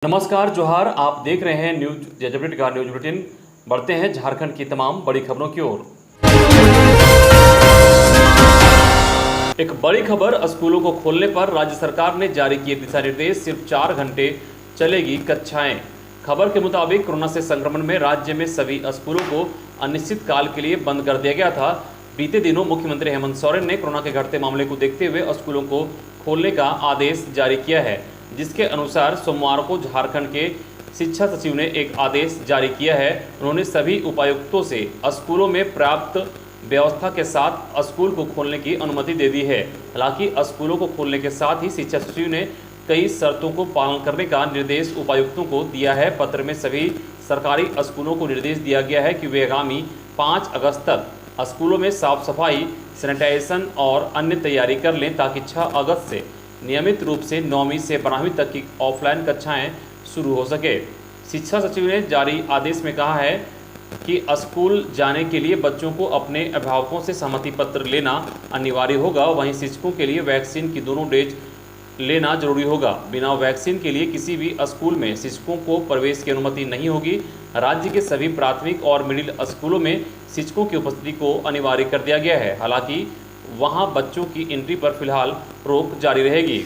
नमस्कार जोहार। आप देख रहे हैं न्यूज जजबरेट का न्यूज बुलेटिन। बढ़ते हैं झारखंड की तमाम बड़ी खबरों की ओर। एक बड़ी खबर, स्कूलों को खोलने पर राज्य सरकार ने जारी किए दिशा निर्देश। सिर्फ 4 घंटे चलेगी कक्षाएं। खबर के मुताबिक कोरोना से संक्रमण में राज्य में सभी स्कूलों को अनिश्चित काल के लिए बंद कर दिया गया था। बीते दिनों मुख्यमंत्री हेमंत सोरेन ने कोरोना के घटते मामले को देखते हुए स्कूलों को खोलने का आदेश जारी किया है, जिसके अनुसार सोमवार को झारखंड के शिक्षा सचिव ने एक आदेश जारी किया है। उन्होंने सभी उपायुक्तों से स्कूलों में पर्याप्त व्यवस्था के साथ स्कूल को खोलने की अनुमति दे दी है। हालांकि स्कूलों को खोलने के साथ ही शिक्षा सचिव ने कई शर्तों को पालन करने का निर्देश उपायुक्तों को दिया है। पत्र में सभी सरकारी स्कूलों को निर्देश दिया गया है कि वे आगामी 5 अगस्त तक स्कूलों में साफ सफाई, सैनिटाइजेशन और अन्य तैयारी कर लें, ताकि 6 अगस्त से नियमित रूप से 9वीं से 12वीं तक की ऑफलाइन कक्षाएं शुरू हो सके। शिक्षा सचिव ने जारी आदेश में कहा है कि स्कूल जाने के लिए बच्चों को अपने अभिभावकों से सहमति पत्र लेना अनिवार्य होगा। वहीं शिक्षकों के लिए वैक्सीन की दोनों डोज लेना जरूरी होगा। बिना वैक्सीन के लिए किसी भी स्कूल में शिक्षकों को प्रवेश की अनुमति नहीं होगी। राज्य के सभी प्राथमिक और मिडिल स्कूलों में शिक्षकों की उपस्थिति को अनिवार्य कर दिया गया है। हालांकि वहां बच्चों की एंट्री पर फिलहाल रोक जारी रहेगी।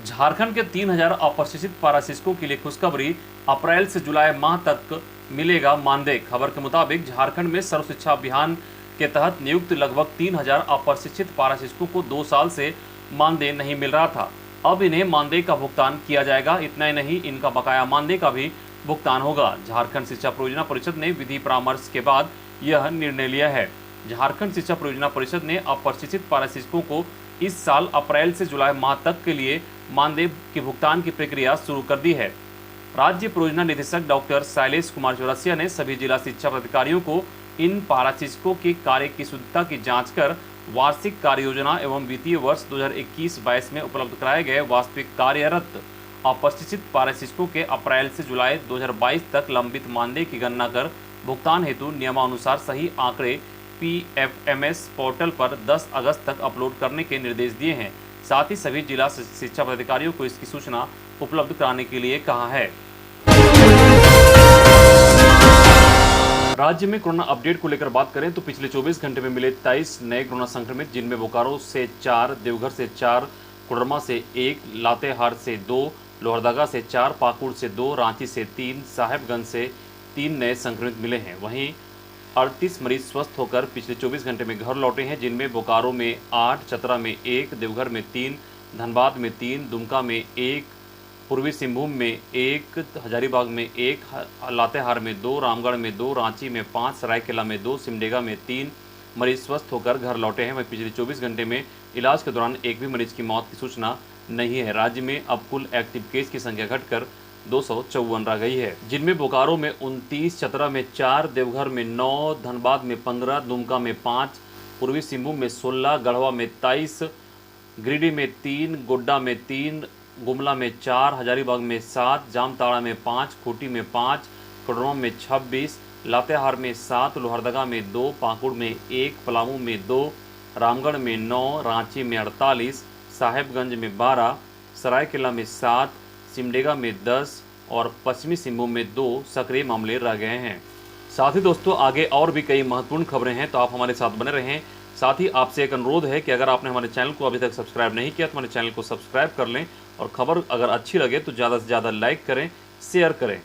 झारखंड के 3000 अप्रशिक्षित पारा शिक्षकों के लिए खुशखबरी, अप्रैल से जुलाई माह तक मिलेगा मानदेय। खबर के मुताबिक झारखंड में सर्व शिक्षा अभियान के तहत नियुक्त लगभग 3000 अप्रशिक्षित पारा शिक्षकों को 2 साल से मानदेय नहीं मिल रहा था। अब इन्हें मानदेय का भुगतान किया जाएगा। इतना ही नहीं, इनका बकाया मानदेय का भी भुगतान होगा। झारखंड शिक्षा परियोजना परिषद ने विधि परामर्श के बाद यह निर्णय लिया है। झारखंड शिक्षा परियोजना परिषद ने अप्रशिक्षित पारा शिक्षकों को इस साल अप्रैल से जुलाई माह तक के लिए मानदेय के भुगतान की प्रक्रिया शुरू कर दी है। राज्य परियोजना निदेशक डॉक्टर शैलेश कुमार चौरसिया ने सभी जिला शिक्षा पदाधिकारियों को इन पारा शिक्षकों के कार्य की शुद्धता की जांच कर वार्षिक कार्य योजना एवं वित्तीय वर्ष 2021-22 में उपलब्ध कराए गए वास्तविक कार्यरत अप्रशिक्षित पारा शिक्षकों के अप्रैल से जुलाई 2022 तक लंबित मानदेय की गणना कर भुगतान हेतु नियमानुसार सही आंकड़े PFMS पोर्टल पर 10 अगस्त तक अपलोड करने के निर्देश दिए हैं। साथ ही सभी जिला शिक्षा पदाधिकारियों को इसकी सूचना उपलब्ध कराने के लिए कहा है। राज्य में कोरोना अपडेट को लेकर बात करें तो पिछले 24 घंटे में मिले 23 नए कोरोना संक्रमित, जिनमें बोकारो से 4, देवघर से 4, कोडरमा से 1, लातेहार से 2, लोहरदगा से 4, पाकुड़ से 2, रांची से 3, साहेबगंज से 3 नए संक्रमित मिले हैं। वहीं 38 मरीज स्वस्थ होकर पिछले 24 घंटे में घर लौटे हैं, जिनमें बोकारो में 8, चतरा में 1, देवघर में 3, धनबाद में 3, दुमका में 1, पूर्वी सिंहभूम में 1, हजारीबाग में 1, लातेहार में 2, रामगढ़ में 2, रांची में 5, सरायकेला में 2, सिमडेगा में 3 मरीज स्वस्थ होकर घर लौटे हैं। वहीं पिछले 24 घंटे में इलाज के दौरान एक भी मरीज की मौत की सूचना नहीं है। राज्य में अब कुल एक्टिव केस की संख्या घटकर 254 रह गई है, जिनमें बोकारो में 29, चतरा में 4, देवघर में 9, धनबाद में 15, दुमका में 5, पूर्वी सिंहभूम में 16, गढ़वा में 23, गिरिडीह में 3, गोड्डा में 3, गुमला में 4, हजारीबाग में 7, जामताड़ा में 5, खूंटी में 5, कोडरमा में 26, लातेहार में 7, लोहरदगा में 2, पाकुड़ में 1, पलामू में 2, रामगढ़ में 9, रांची में 48, साहेबगंज में 12, सरायकेला में 7, सिमडेगा में 10 और पश्चिमी सिंहभूम में 2 सक्रिय मामले रह गए हैं। साथ ही दोस्तों, आगे और भी कई महत्वपूर्ण खबरें हैं, तो आप हमारे साथ बने रहें। साथ ही आपसे एक अनुरोध है कि अगर आपने हमारे चैनल को अभी तक सब्सक्राइब नहीं किया तो हमारे चैनल को सब्सक्राइब कर लें, और खबर अगर अच्छी लगे तो ज़्यादा से ज़्यादा लाइक करें, शेयर करें।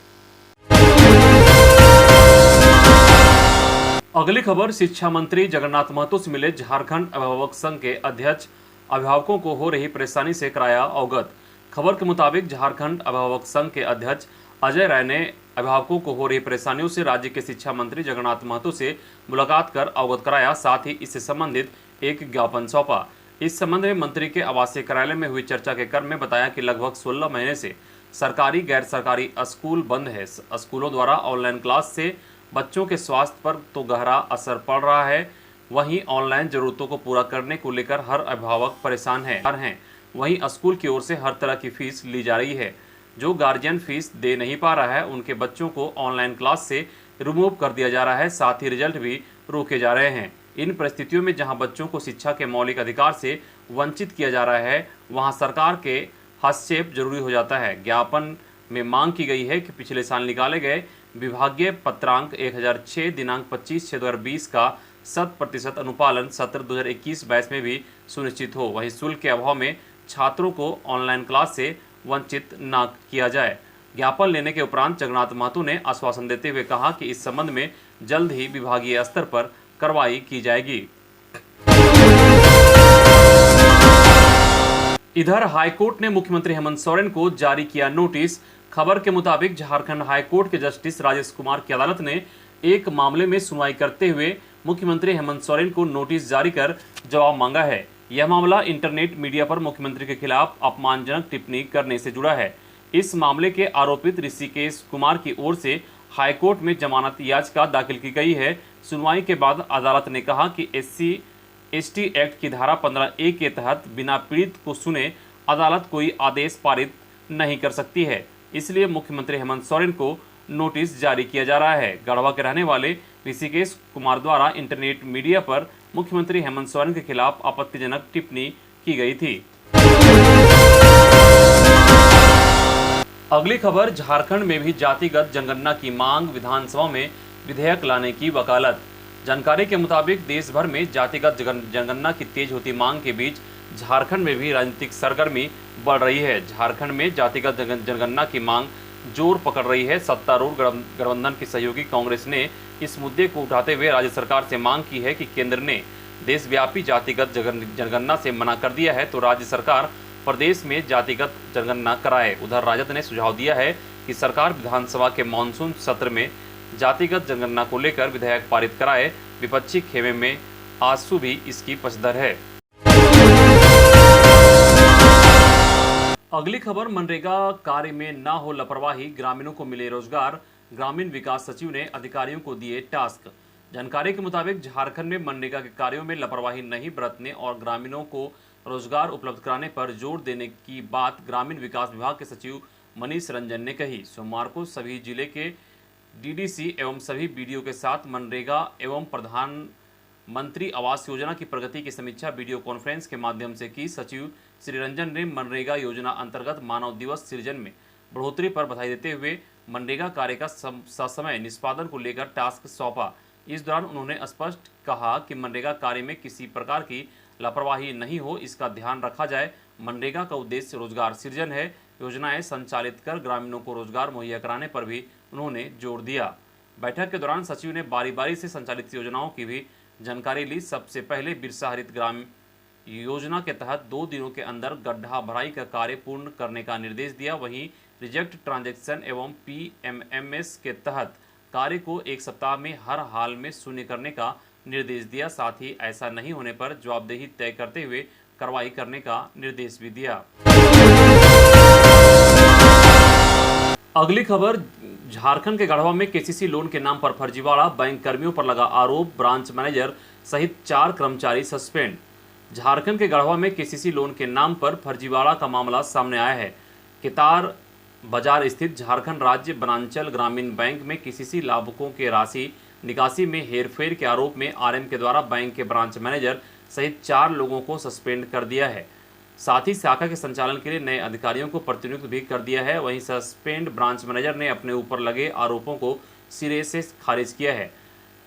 अगली खबर, शिक्षा मंत्री जगन्नाथ महतो से मिले झारखंड अभिभावक संघ के अध्यक्ष, अभिभावकों को हो रही परेशानी से कराया अवगत। खबर के मुताबिक झारखंड अभिभावक संघ के अध्यक्ष अजय राय ने अभिभावकों को हो रही परेशानियों से राज्य के शिक्षा मंत्री जगन्नाथ महतो से मुलाकात कर अवगत कराया। साथ ही इससे संबंधित एक ज्ञापन सौंपा। इस संबंध में मंत्री के आवासीय कार्यालय में हुई चर्चा के क्रम में बताया कि लगभग 16 महीने से सरकारी गैर सरकारी स्कूल बंद है। स्कूलों द्वारा ऑनलाइन क्लास से बच्चों के स्वास्थ्य पर तो गहरा असर पड़ रहा है। वहीं ऑनलाइन जरूरतों को पूरा करने को लेकर हर अभिभावक परेशान हैं। वहीं स्कूल की ओर से हर तरह की फीस ली जा रही है। जो गार्जियन फीस दे नहीं पा रहा है, उनके बच्चों को ऑनलाइन क्लास से रिमूव कर दिया जा रहा है। साथ ही रिजल्ट भी रोके जा रहे हैं। इन परिस्थितियों में जहां बच्चों को शिक्षा के मौलिक अधिकार से वंचित किया जा रहा है, वहां सरकार के हस्तक्षेप जरूरी हो जाता है। ज्ञापन में मांग की गई है कि पिछले साल निकाले गए विभागीय पत्रांक 1006 दिनांक 25/6/2020 का 100% अनुपालन सत्र 2021-22 में भी सुनिश्चित हो। वहीं शुल्क के अभाव में छात्रों को ऑनलाइन क्लास से वंचित न किया जाए। ज्ञापन लेने के उपरांत जगन्नाथ महतो ने आश्वासन देते हुए कहा कि इस संबंध में जल्द ही विभागीय स्तर पर कार्रवाई की जाएगी। इधर हाईकोर्ट ने मुख्यमंत्री हेमंत सोरेन को जारी किया नोटिस। खबर के मुताबिक झारखंड हाईकोर्ट के जस्टिस राजेश कुमार की अदालत ने एक मामले में सुनवाई करते हुए मुख्यमंत्री हेमंत सोरेन को नोटिस जारी कर जवाब मांगा है। यह मामला इंटरनेट मीडिया पर मुख्यमंत्री के खिलाफ अपमानजनक टिप्पणी करने से जुड़ा है। इस मामले के आरोपित ऋषिकेश कुमार की ओर से हाईकोर्ट में जमानत याचिका दाखिल की गई है। सुनवाई के बाद अदालत ने कहा कि SC/ST एक्ट की धारा 15A के तहत बिना पीड़ित को सुने अदालत कोई आदेश पारित नहीं कर सकती है, इसलिए मुख्यमंत्री हेमंत सोरेन को नोटिस जारी किया जा रहा है। गढ़वा के रहने वाले ऋषिकेश कुमार द्वारा इंटरनेट मीडिया पर मुख्यमंत्री हेमंत सोरेन के खिलाफ आपत्तिजनक टिप्पणी की गई थी। अगली खबर, झारखंड में भी जातिगत जनगणना की मांग, विधानसभा में विधेयक लाने की वकालत। जानकारी के मुताबिक देश भर में जातिगत जनगणना की तेज होती मांग के बीच झारखंड में भी राजनीतिक सरगर्मी बढ़ रही है। झारखंड में जातिगत जनगणना की मांग जोर पकड़ रही है। सत्तारूढ़ गठबंधन की सहयोगी कांग्रेस ने इस मुद्दे को उठाते हुए राज्य सरकार से मांग की है कि केंद्र ने देशव्यापी जातिगत जनगणना से मना कर दिया है तो राज्य सरकार प्रदेश में जातिगत जनगणना कराए। उधर राजद ने सुझाव दिया है कि सरकार विधानसभा के मानसून सत्र में जातिगत जनगणना को लेकर विधेयक पारित कराए। विपक्षी खेमे में आंसू भी इसकी पक्षधर है। अगली खबर, मनरेगा कार्य में ना हो लापरवाही, ग्रामीणों को मिले रोजगार। ग्रामीण विकास सचिव ने अधिकारियों को दिए टास्क। जानकारी के मुताबिक झारखंड में मनरेगा के कार्यों में लापरवाही नहीं बरतने और ग्रामीणों को रोजगार उपलब्ध कराने पर जोर देने की बात ग्रामीण विकास विभाग के सचिव मनीष रंजन ने कही। सोमवार को सभी जिले के DDC एवं सभी BDO के साथ मनरेगा एवं प्रधानमंत्री आवास योजना की प्रगति की समीक्षा वीडियो कॉन्फ्रेंस के माध्यम से की। सचिव श्री रंजन ने मनरेगा योजना अंतर्गत मानव दिवस सृजन में बढ़ोतरी पर बधाई देते हुए मनरेगा कार्य का ससमय निष्पादन को लेकर टास्क सौंपा। इस दौरान उन्होंने स्पष्ट कहा कि मनरेगा कार्य में किसी प्रकार की लापरवाही नहीं हो, इसका ध्यान रखा जाए। मनरेगा का उद्देश्य रोजगार सृजन है। योजनाएं संचालित कर ग्रामीणों को रोजगार मुहैया कराने पर भी उन्होंने जोर दिया। बैठक के दौरान सचिव ने बारी बारी से संचालित योजनाओं की भी जानकारी ली। सबसे पहले बिरसा हरित ग्राम योजना के तहत 2 दिनों के अंदर गड्ढा भराई का कार्य पूर्ण करने का निर्देश दिया। वहीं रिजेक्ट ट्रांजैक्शन एवं PMMS के तहत कार्य को 1 सप्ताह में हर हाल में शून्य करने का निर्देश दिया। साथ ही ऐसा नहीं होने पर जवाबदेही तय करते हुए कार्रवाई करने का निर्देश भी दिया। अगली खबर, झारखंड के गढ़वा में KCC लोन के नाम पर फर्जीवाड़ा, बैंक कर्मियों पर लगा आरोप, ब्रांच मैनेजर सहित 4 कर्मचारी सस्पेंड। झारखंड के गढ़वा में KCC लोन के नाम पर फर्जीवाड़ा का मामला सामने आया है। केतार बाजार स्थित झारखंड राज्य वनांचल ग्रामीण बैंक में KCC लाभुकों के राशि निकासी में हेरफेर के आरोप में RM के द्वारा बैंक के ब्रांच मैनेजर सहित 4 लोगों को सस्पेंड कर दिया है। साथ ही शाखा के संचालन के लिए नए अधिकारियों को प्रतिनियुक्त भी कर दिया है। वहीं सस्पेंड ब्रांच मैनेजर ने अपने ऊपर लगे आरोपों को सिरे से खारिज किया है।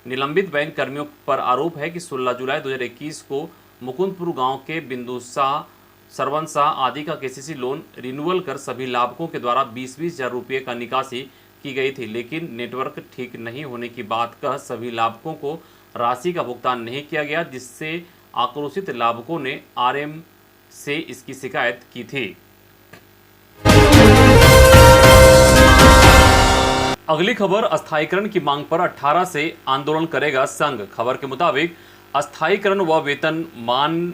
निलंबित बैंक कर्मियों पर आरोप है कि 16 जुलाई 2021 को मुकुंदपुर गांव के बिंदु शाह, सरवन शाह आदि का KCC लोन रिन्यूअल कर सभी लाभुकों के द्वारा 20-20 हजार रुपये का निकासी की गई थी, लेकिन नेटवर्क ठीक नहीं होने की बात कह सभी लाभुकों को राशि का भुगतान नहीं किया गया, जिससे आक्रोशित लाभुकों ने RM से इसकी शिकायत की थी। अगली खबर, अस्थायीकरण की मांग पर 18 से आंदोलन करेगा संघ। खबर के मुताबिक अस्थायीकरण व वेतनमान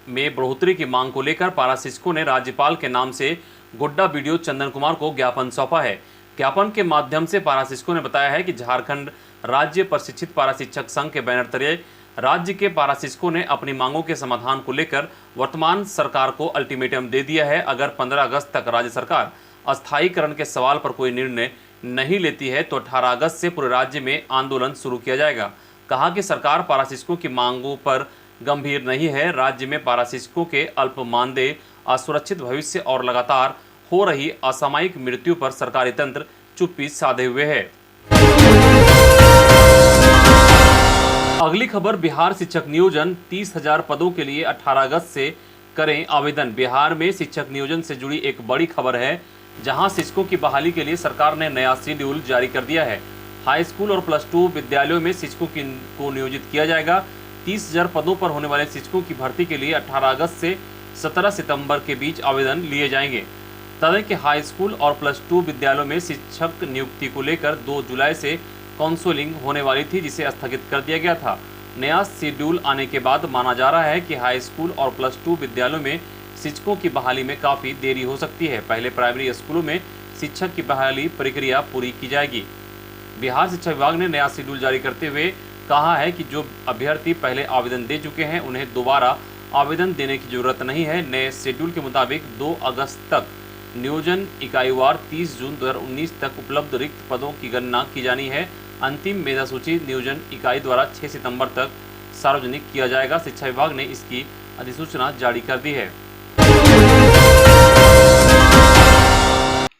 में बढ़ोतरी की मांग को लेकर पारा शिक्षकों ने राज्यपाल के नाम से गोड्डा BDO चंदन कुमार को ज्ञापन सौंपा है। ज्ञापन के माध्यम से पारा शिक्षकों ने बताया है कि झारखंड राज्य प्रशिक्षित पारा शिक्षक संघ के बैनर तले राज्य के पारा शिक्षकों ने अपनी मांगों के समाधान को लेकर वर्तमान सरकार को अल्टीमेटम दे दिया है। अगर 15 अगस्त तक राज्य सरकार अस्थायीकरण के सवाल पर कोई निर्णय नहीं लेती है तो 18 अगस्त से पूरे राज्य में आंदोलन शुरू किया जाएगा। कहा कि सरकार पारा शिक्षकों की मांगों पर गंभीर नहीं है। राज्य में पारा शिक्षकों के अल्प मानदेय, असुरक्षित भविष्य और लगातार हो रही असामयिक मृत्यु पर सरकारी तंत्र चुप्पी साधे हुए है। अगली खबर, बिहार शिक्षक नियोजन 30,000 पदों के लिए 18 अगस्त से करें आवेदन। बिहार में शिक्षक नियोजन से जुड़ी एक बड़ी खबर है, जहां शिक्षकों की बहाली के लिए सरकार ने नया शेड्यूल जारी कर दिया है। हाई स्कूल और प्लस 2 विद्यालयों में शिक्षकों को नियोजित किया जाएगा। 30,000 पदों पर होने वाले शिक्षकों की भर्ती के लिए 18 अगस्त से 17 सितंबर के बीच आवेदन लिए जाएंगे। बता दें कि हाई स्कूल और प्लस 2 विद्यालयों में शिक्षक नियुक्ति को लेकर 2 जुलाई से काउंसलिंग होने वाली थी, जिसे स्थगित कर दिया गया था। नया शेड्यूल आने के बाद माना जा रहा है कि हाई स्कूल और प्लस 2 विद्यालयों में शिक्षकों की बहाली में काफ़ी देरी हो सकती है। पहले प्राइमरी स्कूलों में शिक्षक की बहाली प्रक्रिया पूरी की जाएगी। बिहार शिक्षा विभाग ने नया शेड्यूल जारी करते हुए कहा है कि जो अभ्यर्थी पहले आवेदन दे चुके हैं उन्हें दोबारा आवेदन देने की जरूरत नहीं है। नए शेड्यूल के मुताबिक 2 अगस्त तक नियोजन इकाईवार 30 जून 2019 तक उपलब्ध रिक्त पदों की गणना की जानी है। अंतिम मेधा सूची नियोजन इकाई द्वारा 6 सितंबर तक सार्वजनिक किया जाएगा। शिक्षा विभाग ने इसकी अधिसूचना जारी कर दी है।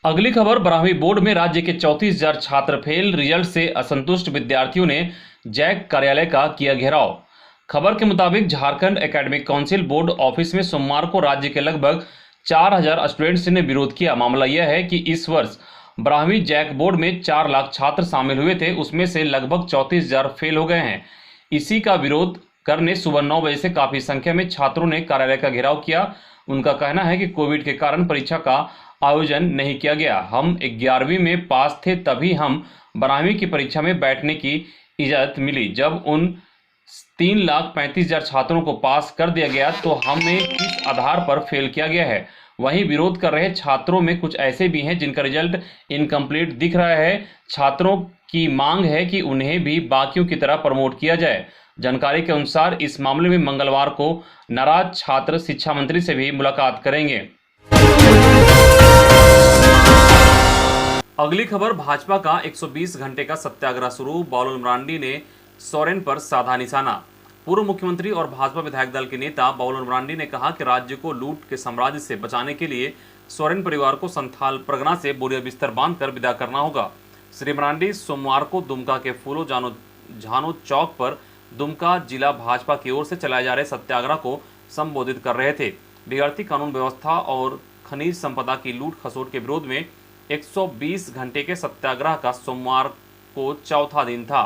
अगली खबर, 12वीं बोर्ड में राज्य के 34,000 छात्र फेल। रिजल्ट से असंतुष्ट विद्यार्थियों ने जैक कार्यालय का किया घेराव। खबर के मुताबिक Jharkhand academic council board office में सोमवार को राज्य के लगभग 4,000 स्टूडेंट्स ने विरोध किया। मामला यह है कि इस वर्ष 12वीं जैक बोर्ड में 4 लाख छात्र शामिल हुए थे, उसमें से लगभग 34,000 फेल हो गए हैं। इसी का विरोध करने सुबह 9 बजे से काफी संख्या में छात्रों ने कार्यालय का घेराव किया। उनका कहना है कि कोविड के कारण परीक्षा का आयोजन नहीं किया गया। हम 11वीं में पास थे, तभी हम 12वीं की परीक्षा में बैठने की इजाजत मिली। जब उन 3,35,000 छात्रों को पास कर दिया गया तो हमें किस आधार पर फेल किया गया है। वहीं विरोध कर रहे छात्रों में कुछ ऐसे भी हैं जिनका रिजल्ट इनकम्प्लीट दिख रहा है। छात्रों की मांग है कि उन्हें भी बाकियों की तरह प्रमोट किया जाए। जानकारी के अनुसार इस मामले में मंगलवार को नाराज छात्र शिक्षा मंत्री से भी मुलाकात करेंगे। अगली खबर, भाजपा का 120 घंटे का सत्याग्रह शुरू। बाबुल मरांडी ने सोरेन पर साधा निशाना। पूर्व मुख्यमंत्री और भाजपा विधायक दल के नेता बाबुल मरांडी ने कहा कि राज्य को लूट के साम्राज्य से बचाने के लिए सोरेन परिवार को संथाल परगना से बोरिया बिस्तर बांधकर विदा करना होगा। श्री मरांडी सोमवार को दुमका के फूलो झानो चौक पर दुमका जिला भाजपा की ओर से चलाए जा रहे सत्याग्रह को संबोधित कर रहे थे। बिगड़ती कानून व्यवस्था और खनिज संपदा की लूट खसोट के विरोध में 120 घंटे के सत्याग्रह का सोमवार को चौथा दिन था।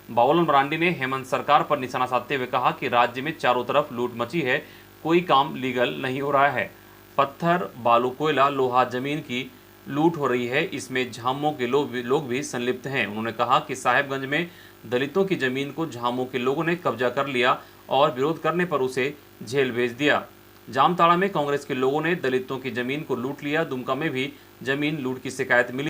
बाबुल मरांडी ने हेमंत सरकार पर निशाना साधते हुए कहा कि राज्य में चारों तरफ लूट मची है, कोई काम लीगल नहीं हो रहा है। पत्थर, बालू, कोयला, लोहा, जमीन की लूट हो रही है, इसमें झामुमो के लोग भी संलिप्त हैं। उन्होंने कहा कि साहेबगंज में दलितों की जमीन को झामुमो के लोगों ने कब्जा कर लिया और विरोध करने पर उसे जेल भेज दिया। जामताड़ा में कांग्रेस के लोगों ने दलितों की जमीन को लूट लिया। दुमका में भी जमीन लूट की शिकायत मिली।